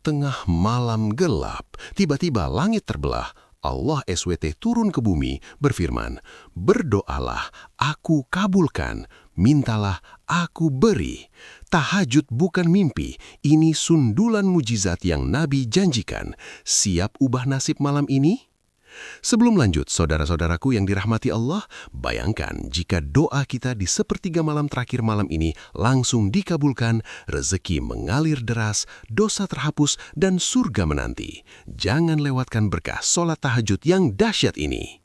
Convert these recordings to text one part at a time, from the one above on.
tengah malam gelap, tiba-tiba langit terbelah. Allah SWT turun ke bumi, berfirman, "Berdoalah, aku kabulkan, mintalah, aku beri." Tahajud bukan mimpi, ini sundulan mujizat yang Nabi janjikan. Siap ubah nasib malam ini? Sebelum lanjut, saudara-saudaraku yang dirahmati Allah, bayangkan jika doa kita di sepertiga malam terakhir malam ini langsung dikabulkan, rezeki mengalir deras, dosa terhapus, dan surga menanti. Jangan lewatkan berkah sholat tahajud yang dahsyat ini.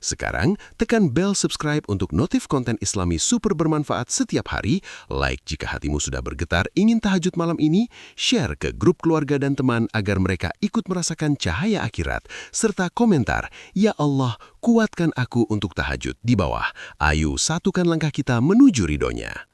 Sekarang, tekan bel subscribe untuk notif konten Islami super bermanfaat setiap hari, like jika hatimu sudah bergetar ingin tahajud malam ini, share ke grup keluarga dan teman agar mereka ikut merasakan cahaya akhirat, serta komentar, "Ya Allah, kuatkan aku untuk tahajud" di bawah. Ayo satukan langkah kita menuju ridhonya.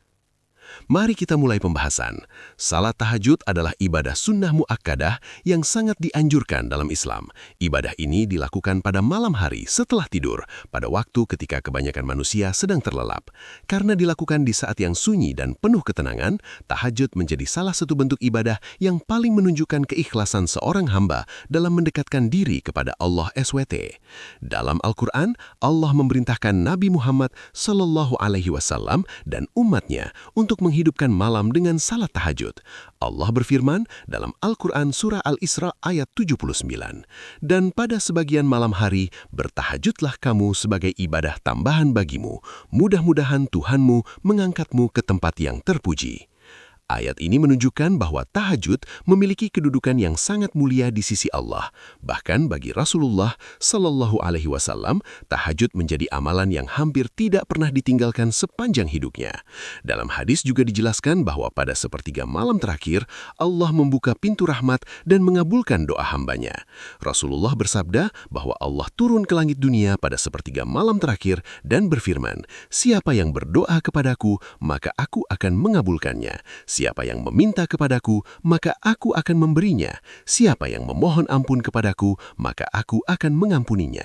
Mari kita mulai pembahasan. Salat tahajud adalah ibadah sunnah muakkadah yang sangat dianjurkan dalam Islam. Ibadah ini dilakukan pada malam hari setelah tidur, pada waktu ketika kebanyakan manusia sedang terlelap. Karena dilakukan di saat yang sunyi dan penuh ketenangan, tahajud menjadi salah satu bentuk ibadah yang paling menunjukkan keikhlasan seorang hamba dalam mendekatkan diri kepada Allah SWT. Dalam Al-Quran, Allah memerintahkan Nabi Muhammad SAW dan umatnya untuk menghidupkan malam dengan salat tahajud. Allah berfirman dalam Al-Quran Surah Al-Isra ayat 79, "Dan pada sebagian malam hari, bertahajudlah kamu sebagai ibadah tambahan bagimu. Mudah-mudahan Tuhanmu mengangkatmu ke tempat yang terpuji." Ayat ini menunjukkan bahwa tahajud memiliki kedudukan yang sangat mulia di sisi Allah. Bahkan bagi Rasulullah Shallallahu Alaihi Wasallam, tahajud menjadi amalan yang hampir tidak pernah ditinggalkan sepanjang hidupnya. Dalam hadis juga dijelaskan bahwa pada sepertiga malam terakhir, Allah membuka pintu rahmat dan mengabulkan doa hambanya. Rasulullah bersabda bahwa Allah turun ke langit dunia pada sepertiga malam terakhir dan berfirman, "Siapa yang berdoa kepadaku, maka aku akan mengabulkannya. Siapa yang meminta kepadaku, maka aku akan memberinya. Siapa yang memohon ampun kepadaku, maka aku akan mengampuninya."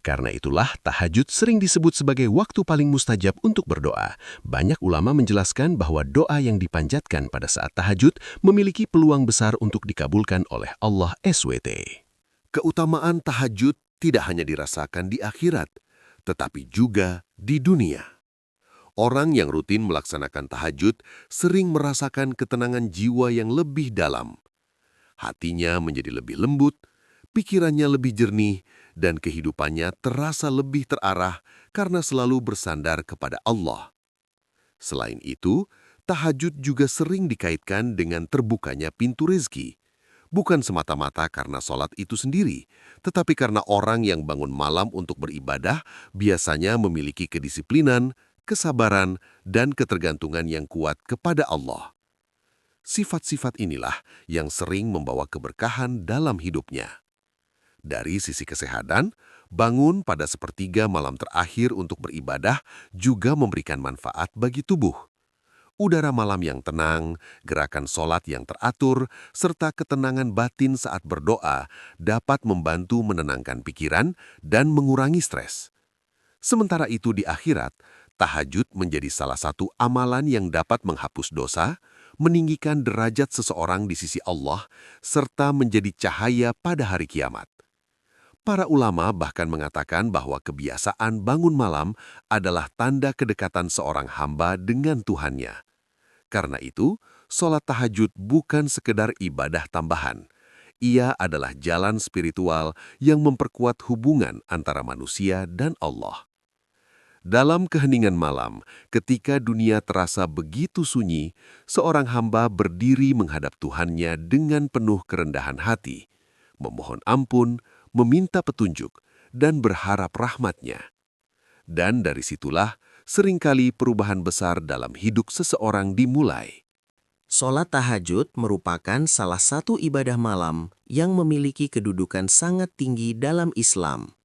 Karena itulah tahajud sering disebut sebagai waktu paling mustajab untuk berdoa. Banyak ulama menjelaskan bahwa doa yang dipanjatkan pada saat tahajud memiliki peluang besar untuk dikabulkan oleh Allah SWT. Keutamaan tahajud tidak hanya dirasakan di akhirat, tetapi juga di dunia. Orang yang rutin melaksanakan tahajud sering merasakan ketenangan jiwa yang lebih dalam. Hatinya menjadi lebih lembut, pikirannya lebih jernih, dan kehidupannya terasa lebih terarah karena selalu bersandar kepada Allah. Selain itu, tahajud juga sering dikaitkan dengan terbukanya pintu rezeki. Bukan semata-mata karena sholat itu sendiri, tetapi karena orang yang bangun malam untuk beribadah biasanya memiliki kedisiplinan, kesabaran, dan ketergantungan yang kuat kepada Allah. Sifat-sifat inilah yang sering membawa keberkahan dalam hidupnya. Dari sisi kesehatan, bangun pada sepertiga malam terakhir untuk beribadah juga memberikan manfaat bagi tubuh. Udara malam yang tenang, gerakan sholat yang teratur, serta ketenangan batin saat berdoa dapat membantu menenangkan pikiran dan mengurangi stres. Sementara itu di akhirat, tahajud menjadi salah satu amalan yang dapat menghapus dosa, meninggikan derajat seseorang di sisi Allah, serta menjadi cahaya pada hari kiamat. Para ulama bahkan mengatakan bahwa kebiasaan bangun malam adalah tanda kedekatan seorang hamba dengan Tuhannya. Karena itu, sholat tahajud bukan sekedar ibadah tambahan. Ia adalah jalan spiritual yang memperkuat hubungan antara manusia dan Allah. Dalam keheningan malam, ketika dunia terasa begitu sunyi, seorang hamba berdiri menghadap Tuhannya dengan penuh kerendahan hati, memohon ampun, meminta petunjuk, dan berharap rahmat-Nya. Dan dari situlah seringkali perubahan besar dalam hidup seseorang dimulai. Sholat tahajud merupakan salah satu ibadah malam yang memiliki kedudukan sangat tinggi dalam Islam.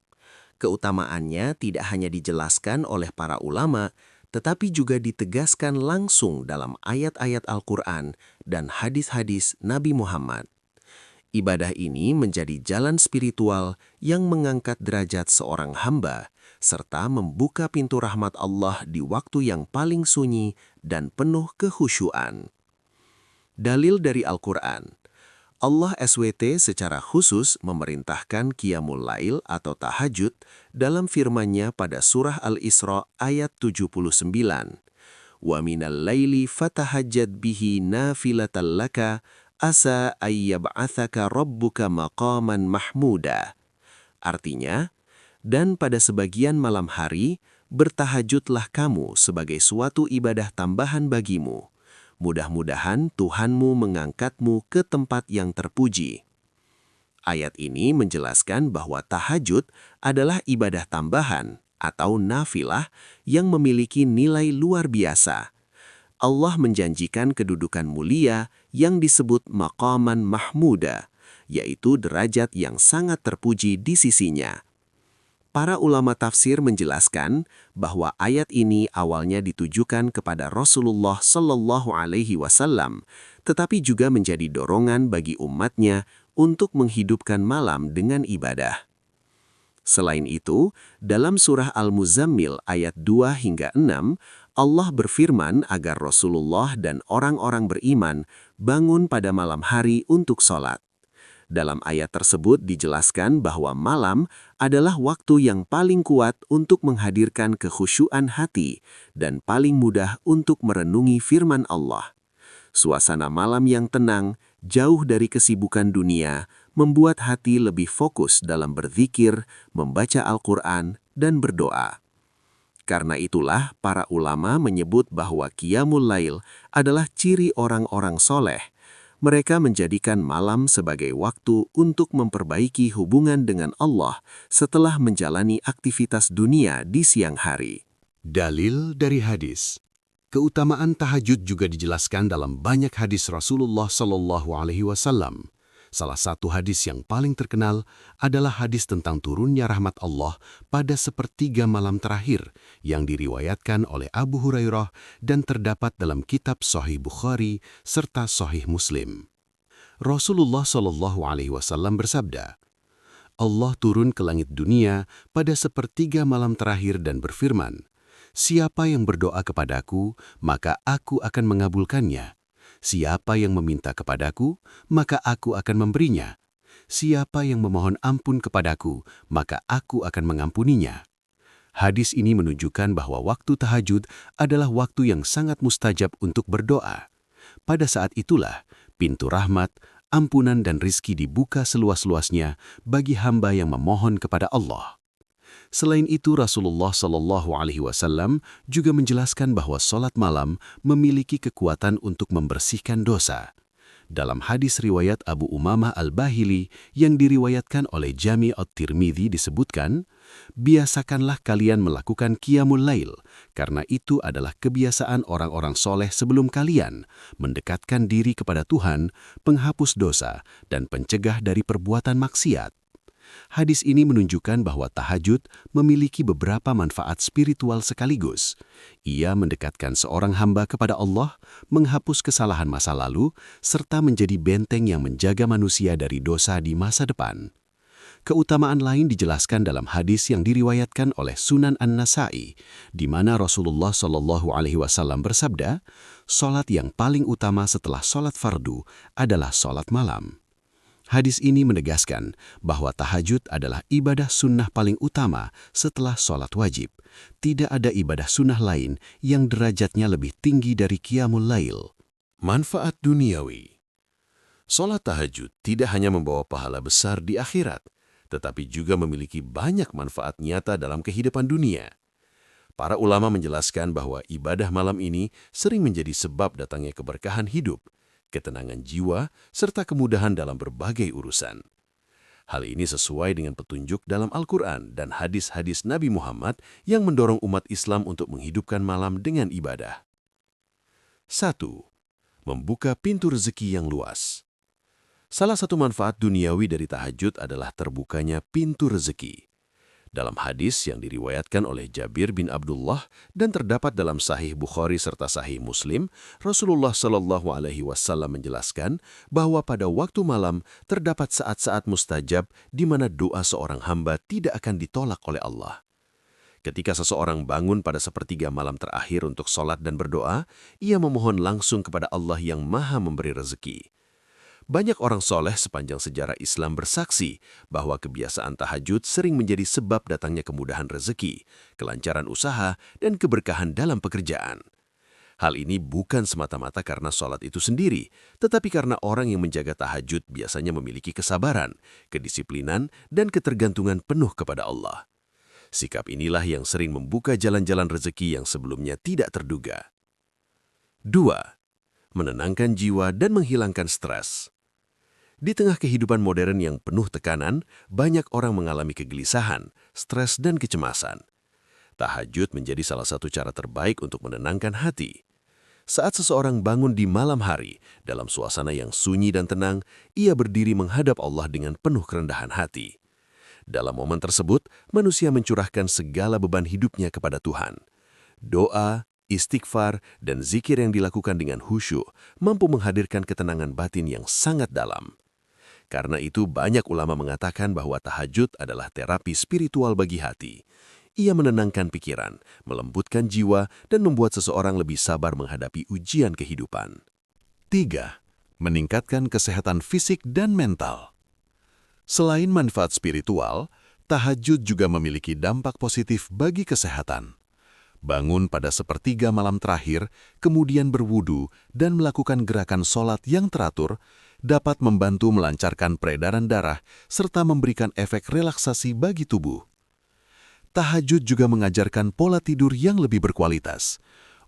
Keutamaannya tidak hanya dijelaskan oleh para ulama, tetapi juga ditegaskan langsung dalam ayat-ayat Al-Quran dan hadis-hadis Nabi Muhammad. Ibadah ini menjadi jalan spiritual yang mengangkat derajat seorang hamba, serta membuka pintu rahmat Allah di waktu yang paling sunyi dan penuh kekhusyuan. Dalil dari Al-Quran. Allah SWT secara khusus memerintahkan Qiyamul Lail atau tahajud dalam firman-Nya pada surah Al-Isra ayat 79. Wa minal laili fatahajjad bihi nafilatan laka asa ayyab'athaka rabbuka maqaman mahmuda. Artinya, dan pada sebagian malam hari, bertahajudlah kamu sebagai suatu ibadah tambahan bagimu. Mudah-mudahan Tuhanmu mengangkatmu ke tempat yang terpuji. Ayat ini menjelaskan bahwa tahajud adalah ibadah tambahan atau nafilah yang memiliki nilai luar biasa. Allah menjanjikan kedudukan mulia yang disebut maqaman mahmuda, yaitu derajat yang sangat terpuji di sisinya. Para ulama tafsir menjelaskan bahwa ayat ini awalnya ditujukan kepada Rasulullah Shallallahu Alaihi Wasallam, tetapi juga menjadi dorongan bagi umatnya untuk menghidupkan malam dengan ibadah. Selain itu, dalam surah Al-Muzammil ayat 2 hingga 6, Allah berfirman agar Rasulullah dan orang-orang beriman bangun pada malam hari untuk sholat. Dalam ayat tersebut dijelaskan bahwa malam adalah waktu yang paling kuat untuk menghadirkan kekhusyuan hati dan paling mudah untuk merenungi firman Allah. Suasana malam yang tenang, jauh dari kesibukan dunia, membuat hati lebih fokus dalam berzikir, membaca Al-Quran, dan berdoa. Karena itulah para ulama menyebut bahwa Qiyamul Lail adalah ciri orang-orang soleh. Mereka menjadikan malam sebagai waktu untuk memperbaiki hubungan dengan Allah setelah menjalani aktivitas dunia di siang hari. Dalil dari hadis. Keutamaan tahajud juga dijelaskan dalam banyak hadis Rasulullah Shallallahu Alaihi Wasallam. Salah satu hadis yang paling terkenal adalah hadis tentang turunnya rahmat Allah pada sepertiga malam terakhir yang diriwayatkan oleh Abu Hurairah dan terdapat dalam kitab Sahih Bukhari serta Sahih Muslim. Rasulullah Shallallahu Alaihi Wasallam bersabda, Allah turun ke langit dunia pada sepertiga malam terakhir dan berfirman, siapa yang berdoa kepadaku, maka aku akan mengabulkannya. Siapa yang meminta kepadaku, maka aku akan memberinya. Siapa yang memohon ampun kepadaku, maka aku akan mengampuninya. Hadis ini menunjukkan bahwa waktu tahajud adalah waktu yang sangat mustajab untuk berdoa. Pada saat itulah, pintu rahmat, ampunan dan rizki dibuka seluas-luasnya bagi hamba yang memohon kepada Allah. Selain itu, Rasulullah Shallallahu Alaihi Wasallam juga menjelaskan bahwa sholat malam memiliki kekuatan untuk membersihkan dosa. Dalam hadis riwayat Abu Umamah Al-Bahili yang diriwayatkan oleh Jami' at-Tirmidzi disebutkan, biasakanlah kalian melakukan Qiyamul Lail, karena itu adalah kebiasaan orang-orang soleh sebelum kalian, mendekatkan diri kepada Tuhan, penghapus dosa, dan pencegah dari perbuatan maksiat. Hadis ini menunjukkan bahwa tahajud memiliki beberapa manfaat spiritual sekaligus. Ia mendekatkan seorang hamba kepada Allah, menghapus kesalahan masa lalu, serta menjadi benteng yang menjaga manusia dari dosa di masa depan. Keutamaan lain dijelaskan dalam hadis yang diriwayatkan oleh Sunan An-Nasa'i, di mana Rasulullah Shallallahu Alaihi Wasallam bersabda, "Salat yang paling utama setelah salat fardu adalah salat malam." Hadis ini menegaskan bahwa tahajud adalah ibadah sunnah paling utama setelah sholat wajib. Tidak ada ibadah sunnah lain yang derajatnya lebih tinggi dari Qiyamul Lail. Manfaat duniawi. Sholat tahajud tidak hanya membawa pahala besar di akhirat, tetapi juga memiliki banyak manfaat nyata dalam kehidupan dunia. Para ulama menjelaskan bahwa ibadah malam ini sering menjadi sebab datangnya keberkahan hidup, ketenangan jiwa, serta kemudahan dalam berbagai urusan. Hal ini sesuai dengan petunjuk dalam Al-Quran dan hadis-hadis Nabi Muhammad yang mendorong umat Islam untuk menghidupkan malam dengan ibadah. 1. Membuka pintu rezeki yang luas. Salah satu manfaat duniawi dari tahajud adalah terbukanya pintu rezeki. Dalam hadis yang diriwayatkan oleh Jabir bin Abdullah dan terdapat dalam Sahih Bukhari serta Sahih Muslim, Rasulullah Shallallahu Alaihi Wasallam menjelaskan bahwa pada waktu malam terdapat saat-saat mustajab di mana doa seorang hamba tidak akan ditolak oleh Allah. Ketika seseorang bangun pada sepertiga malam terakhir untuk sholat dan berdoa, ia memohon langsung kepada Allah yang Maha Memberi rezeki. Banyak orang soleh sepanjang sejarah Islam bersaksi bahwa kebiasaan tahajud sering menjadi sebab datangnya kemudahan rezeki, kelancaran usaha, dan keberkahan dalam pekerjaan. Hal ini bukan semata-mata karena sholat itu sendiri, tetapi karena orang yang menjaga tahajud biasanya memiliki kesabaran, kedisiplinan, dan ketergantungan penuh kepada Allah. Sikap inilah yang sering membuka jalan-jalan rezeki yang sebelumnya tidak terduga. 2. Menenangkan jiwa dan menghilangkan stres. Di tengah kehidupan modern yang penuh tekanan, banyak orang mengalami kegelisahan, stres, dan kecemasan. Tahajud menjadi salah satu cara terbaik untuk menenangkan hati. Saat seseorang bangun di malam hari, dalam suasana yang sunyi dan tenang, ia berdiri menghadap Allah dengan penuh kerendahan hati. Dalam momen tersebut, manusia mencurahkan segala beban hidupnya kepada Tuhan. Doa, istighfar, dan zikir yang dilakukan dengan khusyuk mampu menghadirkan ketenangan batin yang sangat dalam. Karena itu banyak ulama mengatakan bahwa tahajud adalah terapi spiritual bagi hati. Ia menenangkan pikiran, melembutkan jiwa, dan membuat seseorang lebih sabar menghadapi ujian kehidupan. 3. Meningkatkan kesehatan fisik dan mental. Selain manfaat spiritual, tahajud juga memiliki dampak positif bagi kesehatan. Bangun pada sepertiga malam terakhir, kemudian berwudu dan melakukan gerakan sholat yang teratur, dapat membantu melancarkan peredaran darah serta memberikan efek relaksasi bagi tubuh. Tahajud juga mengajarkan pola tidur yang lebih berkualitas.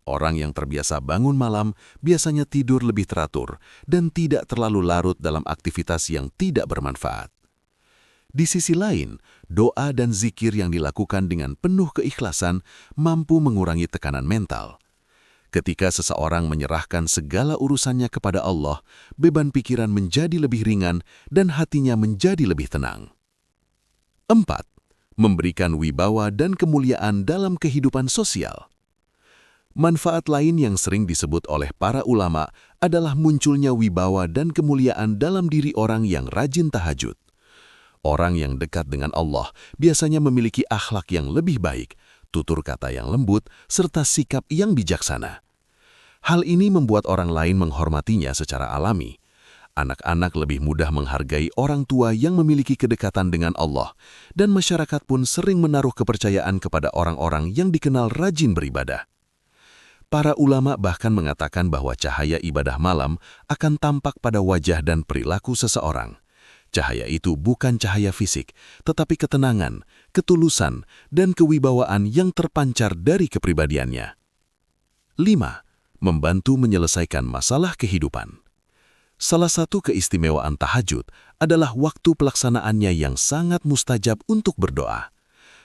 Orang yang terbiasa bangun malam biasanya tidur lebih teratur dan tidak terlalu larut dalam aktivitas yang tidak bermanfaat. Di sisi lain, doa dan zikir yang dilakukan dengan penuh keikhlasan mampu mengurangi tekanan mental. Ketika seseorang menyerahkan segala urusannya kepada Allah, beban pikiran menjadi lebih ringan dan hatinya menjadi lebih tenang. 4. Memberikan wibawa dan kemuliaan dalam kehidupan sosial. Manfaat lain yang sering disebut oleh para ulama adalah munculnya wibawa dan kemuliaan dalam diri orang yang rajin tahajud. Orang yang dekat dengan Allah biasanya memiliki akhlak yang lebih baik, tutur kata yang lembut, serta sikap yang bijaksana. Hal ini membuat orang lain menghormatinya secara alami. Anak-anak lebih mudah menghargai orang tua yang memiliki kedekatan dengan Allah, dan masyarakat pun sering menaruh kepercayaan kepada orang-orang yang dikenal rajin beribadah. Para ulama bahkan mengatakan bahwa cahaya ibadah malam akan tampak pada wajah dan perilaku seseorang. Cahaya itu bukan cahaya fisik, tetapi ketenangan, ketulusan, dan kewibawaan yang terpancar dari kepribadiannya. 5. Membantu menyelesaikan masalah kehidupan. Salah satu keistimewaan tahajud adalah waktu pelaksanaannya yang sangat mustajab untuk berdoa.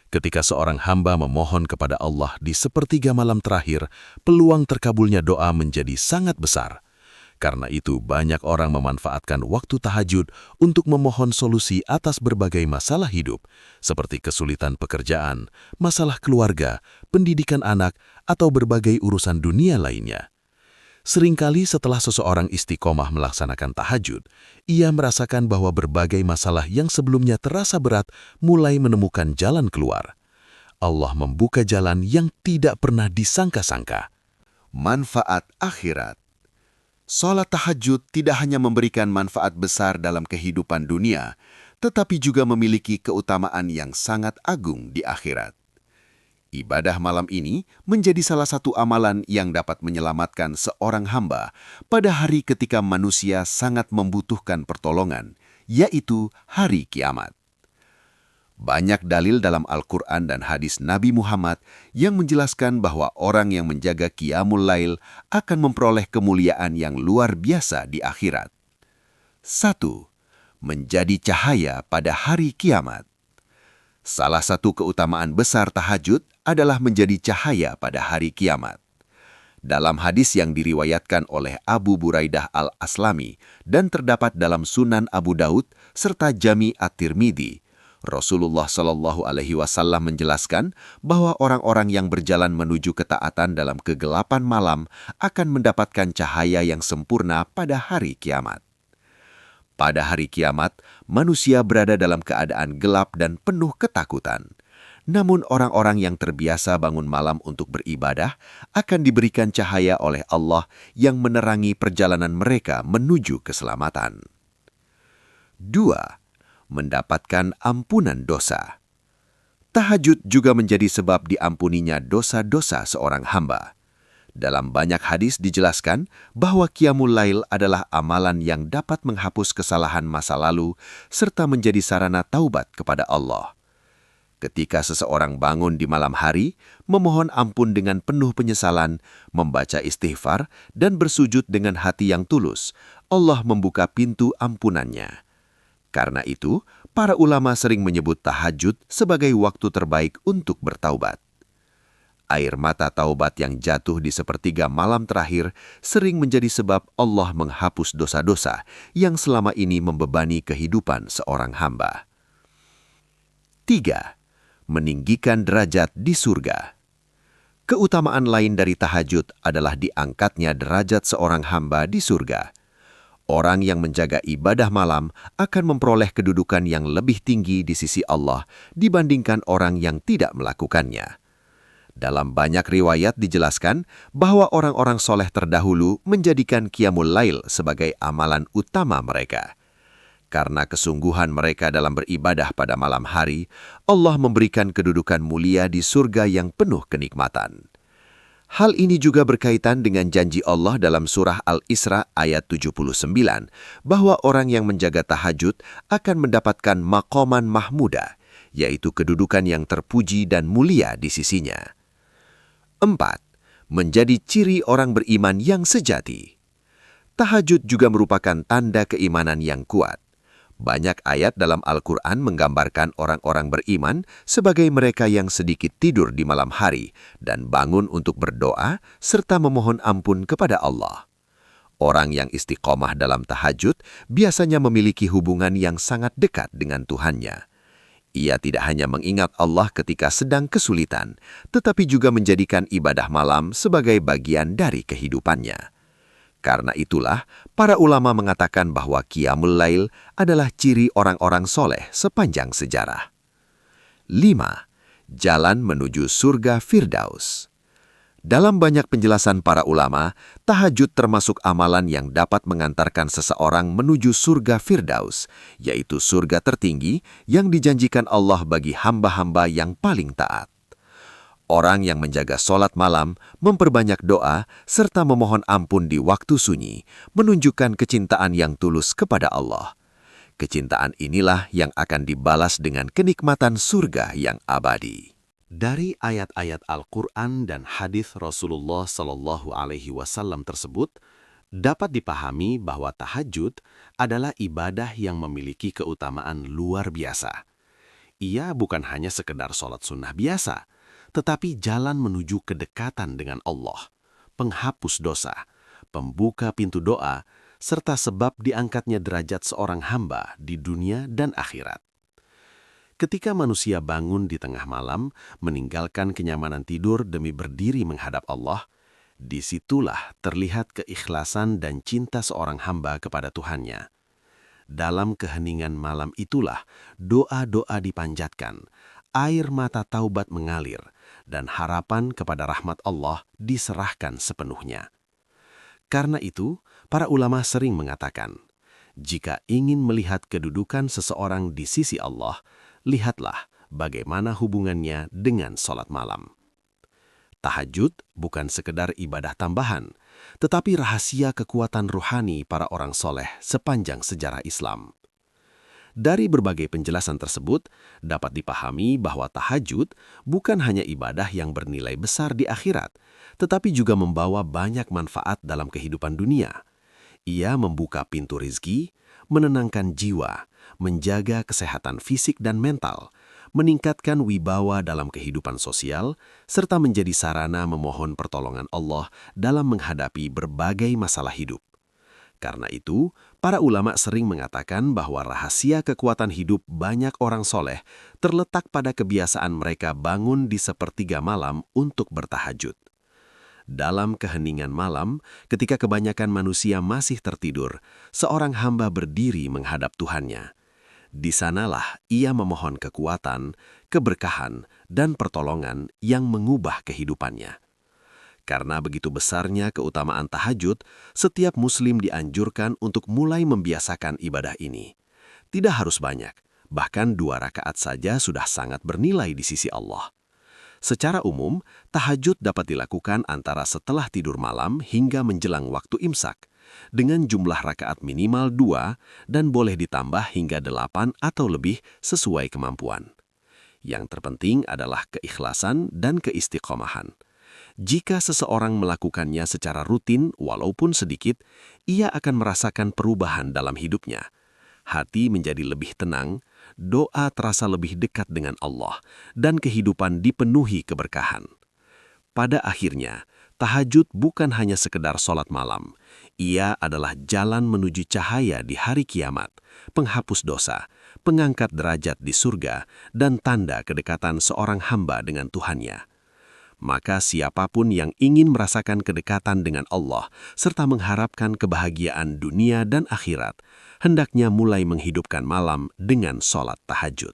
Ketika seorang hamba memohon kepada Allah di sepertiga malam terakhir, peluang terkabulnya doa menjadi sangat besar. Karena itu, banyak orang memanfaatkan waktu tahajud untuk memohon solusi atas berbagai masalah hidup, seperti kesulitan pekerjaan, masalah keluarga, pendidikan anak, atau berbagai urusan dunia lainnya. Seringkali setelah seseorang istiqomah melaksanakan tahajud, ia merasakan bahwa berbagai masalah yang sebelumnya terasa berat mulai menemukan jalan keluar. Allah membuka jalan yang tidak pernah disangka-sangka. Manfaat akhirat. Salat tahajud tidak hanya memberikan manfaat besar dalam kehidupan dunia, tetapi juga memiliki keutamaan yang sangat agung di akhirat. Ibadah malam ini menjadi salah satu amalan yang dapat menyelamatkan seorang hamba pada hari ketika manusia sangat membutuhkan pertolongan, yaitu hari kiamat. Banyak dalil dalam Al-Quran dan hadis Nabi Muhammad yang menjelaskan bahwa orang yang menjaga Qiyamul Lail akan memperoleh kemuliaan yang luar biasa di akhirat. 1. Menjadi cahaya pada hari kiamat. Salah satu keutamaan besar tahajud adalah menjadi cahaya pada hari kiamat. Dalam hadis yang diriwayatkan oleh Abu Buraidah Al-Aslami dan terdapat dalam Sunan Abu Daud serta Jami At-Tirmidzi, Rasulullah Shallallahu Alaihi Wasallam menjelaskan bahwa orang-orang yang berjalan menuju ketaatan dalam kegelapan malam akan mendapatkan cahaya yang sempurna pada hari kiamat. Pada hari kiamat, manusia berada dalam keadaan gelap dan penuh ketakutan. Namun orang-orang yang terbiasa bangun malam untuk beribadah akan diberikan cahaya oleh Allah yang menerangi perjalanan mereka menuju keselamatan. 2. Mendapatkan ampunan dosa. Tahajud juga menjadi sebab diampuninya dosa-dosa seorang hamba. Dalam banyak hadis dijelaskan bahwa Qiyamul Lail adalah amalan yang dapat menghapus kesalahan masa lalu serta menjadi sarana taubat kepada Allah. Ketika seseorang bangun di malam hari, memohon ampun dengan penuh penyesalan, membaca istighfar, dan bersujud dengan hati yang tulus, Allah membuka pintu ampunannya. Karena itu, para ulama sering menyebut tahajud sebagai waktu terbaik untuk bertaubat. Air mata taubat yang jatuh di sepertiga malam terakhir sering menjadi sebab Allah menghapus dosa-dosa yang selama ini membebani kehidupan seorang hamba. 3. Meninggikan derajat di surga. Keutamaan lain dari tahajud adalah diangkatnya derajat seorang hamba di surga. Orang yang menjaga ibadah malam akan memperoleh kedudukan yang lebih tinggi di sisi Allah dibandingkan orang yang tidak melakukannya. Dalam banyak riwayat dijelaskan bahwa orang-orang soleh terdahulu menjadikan Qiyamul Lail sebagai amalan utama mereka. Karena kesungguhan mereka dalam beribadah pada malam hari, Allah memberikan kedudukan mulia di surga yang penuh kenikmatan. Hal ini juga berkaitan dengan janji Allah dalam surah Al-Isra ayat 79, bahwa orang yang menjaga tahajud akan mendapatkan maqaman mahmudah, yaitu kedudukan yang terpuji dan mulia di sisinya. 4. Menjadi ciri orang beriman yang sejati. Tahajud juga merupakan tanda keimanan yang kuat. Banyak ayat dalam Al-Quran menggambarkan orang-orang beriman sebagai mereka yang sedikit tidur di malam hari dan bangun untuk berdoa serta memohon ampun kepada Allah. Orang yang istiqomah dalam tahajud biasanya memiliki hubungan yang sangat dekat dengan Tuhannya. Ia tidak hanya mengingat Allah ketika sedang kesulitan, tetapi juga menjadikan ibadah malam sebagai bagian dari kehidupannya. Karena itulah, para ulama mengatakan bahwa Qiyamul Lail adalah ciri orang-orang soleh sepanjang sejarah. 5. Jalan menuju surga Firdaus. Dalam banyak penjelasan para ulama, tahajud termasuk amalan yang dapat mengantarkan seseorang menuju surga Firdaus, yaitu surga tertinggi yang dijanjikan Allah bagi hamba-hamba yang paling taat. Orang yang menjaga sholat malam, memperbanyak doa, serta memohon ampun di waktu sunyi, menunjukkan kecintaan yang tulus kepada Allah. Kecintaan inilah yang akan dibalas dengan kenikmatan surga yang abadi. Dari ayat-ayat Al-Quran dan hadis Rasulullah Shallallahu Alaihi Wasallam tersebut, dapat dipahami bahwa tahajud adalah ibadah yang memiliki keutamaan luar biasa. Ia bukan hanya sekedar sholat sunnah biasa, tetapi jalan menuju kedekatan dengan Allah, penghapus dosa, pembuka pintu doa, serta sebab diangkatnya derajat seorang hamba di dunia dan akhirat. Ketika manusia bangun di tengah malam, meninggalkan kenyamanan tidur demi berdiri menghadap Allah, disitulah terlihat keikhlasan dan cinta seorang hamba kepada Tuhannya. Dalam keheningan malam itulah doa-doa dipanjatkan, air mata taubat mengalir, dan harapan kepada rahmat Allah diserahkan sepenuhnya. Karena itu, para ulama sering mengatakan, jika ingin melihat kedudukan seseorang di sisi Allah, lihatlah bagaimana hubungannya dengan sholat malam. Tahajud bukan sekedar ibadah tambahan, tetapi rahasia kekuatan ruhani para orang soleh sepanjang sejarah Islam. Dari berbagai penjelasan tersebut, dapat dipahami bahwa tahajud bukan hanya ibadah yang bernilai besar di akhirat, tetapi juga membawa banyak manfaat dalam kehidupan dunia. Ia membuka pintu rizki, menenangkan jiwa, menjaga kesehatan fisik dan mental, meningkatkan wibawa dalam kehidupan sosial, serta menjadi sarana memohon pertolongan Allah dalam menghadapi berbagai masalah hidup. Karena itu, para ulama sering mengatakan bahwa rahasia kekuatan hidup banyak orang soleh terletak pada kebiasaan mereka bangun di sepertiga malam untuk bertahajud. Dalam keheningan malam, ketika kebanyakan manusia masih tertidur, seorang hamba berdiri menghadap Tuhannya. Di sanalah ia memohon kekuatan, keberkahan, dan pertolongan yang mengubah kehidupannya. Karena begitu besarnya keutamaan tahajud, setiap muslim dianjurkan untuk mulai membiasakan ibadah ini. Tidak harus banyak, bahkan 2 rakaat saja sudah sangat bernilai di sisi Allah. Secara umum, tahajud dapat dilakukan antara setelah tidur malam hingga menjelang waktu imsak, dengan jumlah rakaat minimal 2 dan boleh ditambah hingga 8 atau lebih sesuai kemampuan. Yang terpenting adalah keikhlasan dan keistiqomahan. Jika seseorang melakukannya secara rutin walaupun sedikit, ia akan merasakan perubahan dalam hidupnya. Hati menjadi lebih tenang, doa terasa lebih dekat dengan Allah, dan kehidupan dipenuhi keberkahan. Pada akhirnya, tahajud bukan hanya sekedar sholat malam. Ia adalah jalan menuju cahaya di hari kiamat, penghapus dosa, pengangkat derajat di surga, dan tanda kedekatan seorang hamba dengan Tuhannya. Maka siapapun yang ingin merasakan kedekatan dengan Allah serta mengharapkan kebahagiaan dunia dan akhirat, hendaknya mulai menghidupkan malam dengan sholat tahajud.